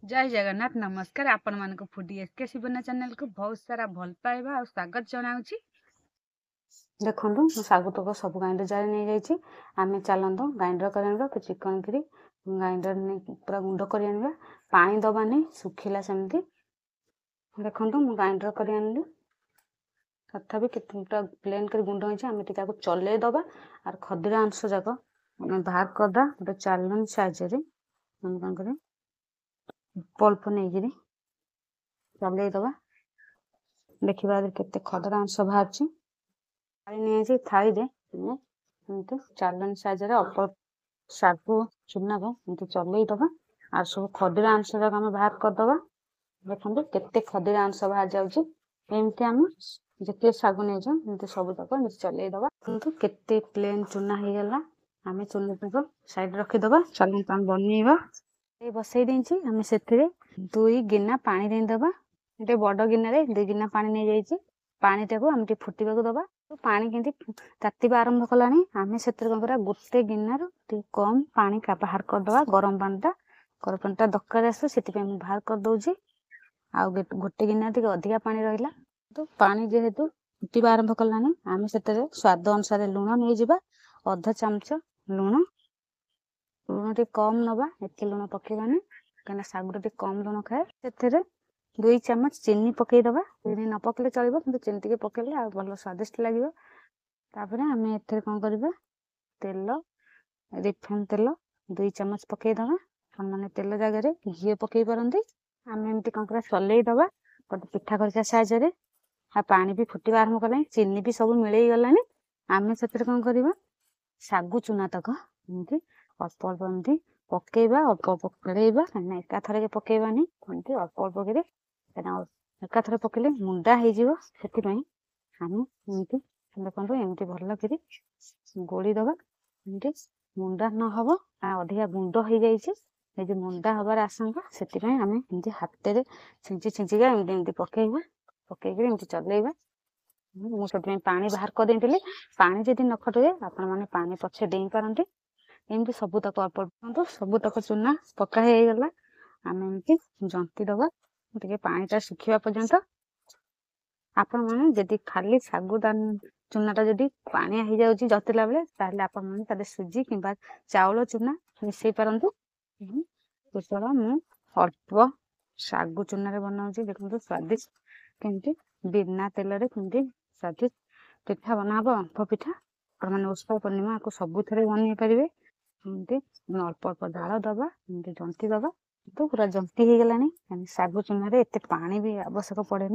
जय जगन्नाथ नमस्कार आपण मानको फूडी एसके शिवना चैनल को बहुत सारा भल पाइबा और स्वागत जनाउची। देखो शागुतक सब ग्राइंडर जार नहीं जाइए आम चलत ग्राइंडर कर चिकन करी ग्राइंडर पूरा गुंड कर पानी दबानी सुखिला सेमती देखो मुझे ग्राइंडर कर आनी तथापि पूरा प्लेन कर गुंड होती आम टी चल दबा और खदीरा अंश जाक बाहर करदा गोटे चालनी साहाଯ୍ୟରେ हम कौन कर अल्प नहीं चल दबा देखा केते खदरा अंश बाहर नहीं थाई दे चालनी साहाଯ୍ୟରେ अल्प शागु चूना को चल दबा और सब खदीरा अंश जाक आम बाहर करदबा देखो केते खदीरा अंश बाहर जामती आम जिते शागु नहीं सब जाक चल दबा किंतु केते प्लेन चूना हो गला आम चूना साइड रखीदबा चल बनइबा बसई देची आम से 2 गिना पानी देदबा गोटे बड़ गिनारे 2 गिना पानी नहीं जाइए पानी टाक आम फुटा दबा पानी केमती तातीबा आरंभ कलानी आम से गोटे गिनार कम पानी बाहर करदबा गरम पानीटा दरकार आस से बाहर कर दौची आ गोटे गिनार टे अधिका पानी रहा तो पानी जेहेतु फुटा आरंभ कलानी आम से स्वाद अनुसार लुण नहीं जावा अधा चामच लुण लुण टे कम नवा एत लुण पकेबानी कहीं शागुटा टे कम लुण खाए से 2 चामच चीनी पकईदबा चीनी न पकड़े चलो कि चीनी टे पकड़े आ भल स्वादिष्ट लगे आम ए कौन करवा तेल रिफाइन तेल 2 चामच पकईदबा मैंने तेल जगह घी पकई पारती आम एमती कौन कर चल दबा गोटे पिठा खरिका साहाଯ୍ୟରେ पानी भी फुटा आरंभ कला चीनी भी सब मिल गला आम से कौन करवा शागु चूना तक एमती अल्प अल्प एमती पकेबा अल्प अल्प खेलैबा कहीं एका थरके पकेबानी एमती अल्प अल्प कर एका थर पकेले मुंडा हो आम एमती देखो एमती भल कर गोली दबा एमती मुंडा न हम अधिका गुंड हो जाइए मुंडा हबार आशंका से आम एमती हाथ में छिंची छिंचिका एमती पकेबा पकईक एमती चलैबा मुझे पानी बाहर कर देती पानी जदि न खटे आपण मैंने पानी पछे दे पारती एमती सबूतक अल्प अल्प सबूतक चूना पका हो गला आम एमती जंती दबा टे पानीटा सुखा पर्यंत आपण मैंने जदि खाली शागुदान चूनाटा जदि पानी हो जाऊँगी जतिला बेले आपण मैंने सुजी कि चाउल चूना मिसई पारतु कुशल मु अल्प शागु चूना बनाऊँगी देखो स्वादिष्ट केमती बिना तेल केमती स्वादिष्ट पिठा बनाब अल्प पिठा मैंने उष्ण पूर्णिमा को सबुथ बन पारे एमती अल्प अल्प डाल दबा एमती जंती दबा तो पूरा जंती हो गलानी शागु चूना एत पानी भी आवश्यक पड़े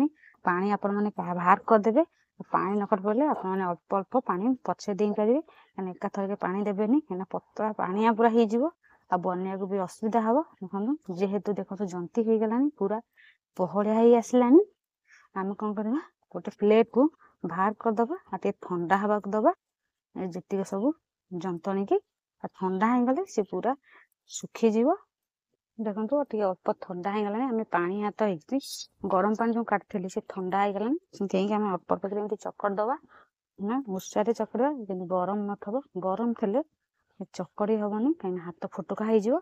पानी आपण मैंने बाहर करदे पानी नकट पड़े आपने अल्प अल्प पानी पछे दे पारे कहीं एका थरके पानी देवेनि कहीं पतला पानिया पूरा हो बनया को भी असुविधा हम देखो जेहेतु देखो जंती हो गलानी पूरा बहलिया ही आसलानी आम कौन करवा गोटे प्लेट को बाहर करदबा आ ठंडा हवा दबा जी सब जंतणी की ठंडा हो गले सी पूरा सुखीज देखो टे अल्प ठंडा हो गलानी आम पानी हाथ हो गरम पानी जो काटती से ठंडा हो गलानी से आम अल्प अल्प चकड़ दबा ना उत्साह चकड़ा गरम नथब गरम थे चकड़ी हेनी कहीं हाथ फुटुका हो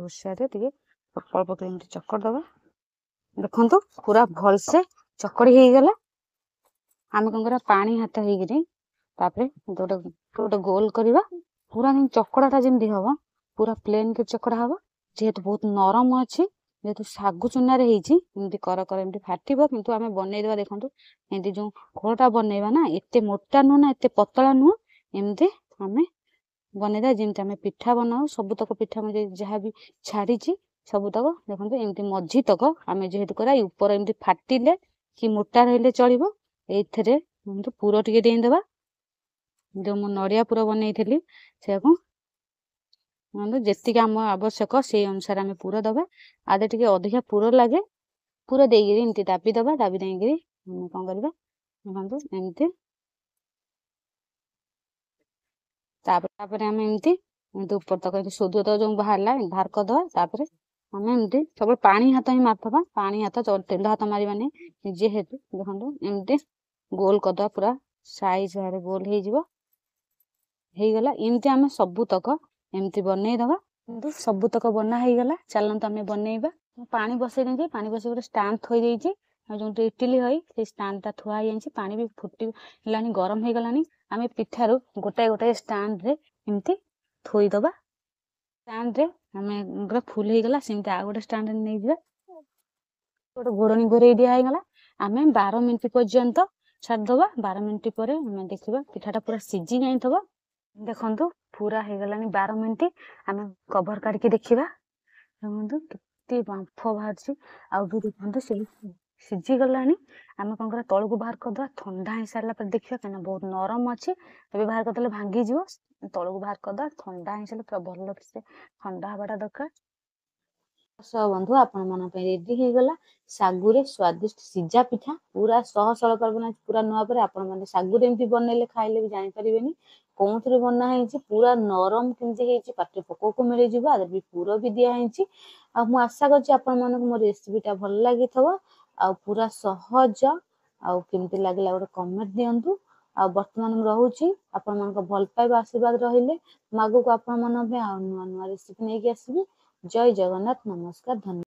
उत्साह अल्प अल्प चकड़ दबा देखो पूरा भल से चकड़ी हो गला आम कौन कर पानी हाथ होपर गोटे गोल करवा पूरा चकड़ाटा जमी हम पूरा प्लेन के चकड़ा हम जेहेतु बहुत नरम अच्छी जेहेतु शागु चूना होती कर फाटव कि आम बनईदे देखो एमती जो खोलटा बनईबा ना एत मोटा नुह ना एत पतला नुह एमती आम बनईदा जमी आम पिठा बनाऊ सबुतक पिठा मुझे जहाँ भी छाड़ी सबुतक देखो एमती मझी तक आम जेहेतु करा ऊपर एमती फाटिले कि मोटा रही चलो ये पुर टे देदेबा जो मु नड़िया पुर बनई से जी आम आवश्यक से अनुसार आम पुर दबा आदे टे अधिका पुर लगे पुर देकी दाबी दबा दाबी देकी कौन करवा देखो एमती आम एमती ऊपर तक सोदुआ तक जो बाहर करदे आम एमती सब पानी हाथ ही मारदबा पानी हाथ तेल हाथ मारे जेहेतु देखो एमती गोल करदे पूरा साइज भाव गोल हो गला एमती आम सबुतक एमती बनईदबा କିନ୍ତୁ ସବୁତକ ବନା ହେଇଗଲା। ଚାଲନ୍ତୁ ଆମେ ବନେଇବା। ମୁଁ ପାଣି ବସେଇ ଦେଇଛି, ପାଣି ବସେଇ ଗୋଟେ ଷ୍ଟାଣ୍ଡ ଥୋଇ ଦେଇଛି। ଆଉ ଯୋଉଠି ଇଟିଲି ହଇ ସେଇ ଷ୍ଟାଣ୍ଡଟା ଥୁଆ ହେଇଯାଇଛି, ପାଣି ବି ଫୁଟି ହେଲାଣି, ଗରମ ହେଇଗଲାଣି। ଆମେ ପିଠାରୁ ଗୋଟାଏ ଗୋଟାଏ ଷ୍ଟାଣ୍ଡରେ ଏମିତି ଥୋଇଦବା। ଷ୍ଟାଣ୍ଡରେ ଆମେ ପୁରା ଫୁଲ ହେଇଗଲା, ସେମିତି ଆଉ ଗୋଟେ ଷ୍ଟାଣ୍ଡରେ ନେଇଯିବା। ଗୋଟେ ଘୋଡ଼ଣୀ ଘୋଡ଼େଇ ଦିଆ ହେଇଗଲା। ଆମେ 12 ମିନିଟ୍ ପର୍ଯ୍ୟନ୍ତ ଛାଡ଼ିଦବା। 12 ମିନିଟ୍ ପରେ ଆମେ ଦେଖିବା ପିଠାଟା ପୁରା ସିଝି ଯାଇଥିବ। ଦେଖନ୍ତୁ ପୁରା ହେଇଗଲାଣି 12 ମିନିଟ୍। ଆମେ କଭର କାଢିକି ଦେଖିବା। ଦେଖନ୍ତୁ କେତେ ବାମ୍ଫ ବାହାରିଛି। ଆଉ ବି ଦେଖନ୍ତୁ ସେଇ ସିଝି ଗଲାଣି। ଆମେ କଣ କରିବା, ତଳକୁ ବାହାର କରିଦବା। ଥଣ୍ଡା ହେଇସାରିଲା ପରେ ଦେଖିବା, କାହିଁକିନା ବହୁତ ନରମ ଅଛି। ଏବେ ବାହାର କରିଦେଲେ ଭାଙ୍ଗିଯିବ। ତଳକୁ ବାହାର କରିଦବା। ଥଣ୍ଡା ହେଇସାରିଲେ ପୁରା ଭଲ ସେ ଥଣ୍ଡା ହବାଟା ଦରକାର। ବନ୍ଧୁ ଆପଣ ମାନଙ୍କ ପାଇଁ ରେଡି ହେଇଗଲା ଶାଗୁରେ ସ୍ୱାଦିଷ୍ଟ ସିଝା ପିଠା। ପୁରା ସହଜ ବନାଇଛି, ପୁରା ନୂଆ ପରେ ଆପଣ ମାନେ ଶାଗୁରେ ଏମିତି ବନେଇଲେ ଖାଇଲେ ବି ଜାଣିପାରିବେନି କୋଉଥିରେ ବନା ହେଇଛି। ପୁରା ନରମ କେମିତି ହେଇଛି, ପାଟିରେ ପୋକକୁ ମିଳିଯିବ। ଆରେ ବି ପୁର ବି ଦିଆ ହେଇଛି। ଆଉ ମୁଁ ଆଶା କରୁଛି ଆପଣ ମାନଙ୍କୁ ମୋ ରେସିପିଟା ଭଲ ଲାଗିଥିବ। ଆଉ ପୁରା ସହଜ। ଆଉ କେମିତି ଲାଗିଲା ଗୋଟେ କମେଣ୍ଟ ଦିଅନ୍ତୁ। ଆଉ ବର୍ତ୍ତମାନ ମୁଁ ରହୁଛି। ଆପଣ ମାନଙ୍କ ଭଲ ପାଇବା ଆଶୀର୍ବାଦ ରହିଲେ ମୁଁ ଆଗକୁ ଆପଣ ମାନଙ୍କ ପାଇଁ ଆଉ ନୂଆ ନୂଆ ରେସିପି ନେଇକି ଆସିବି। ଜୟ ଜଗନ୍ନାଥ, ନମସ୍କାର, ଧନ୍ୟବାଦ।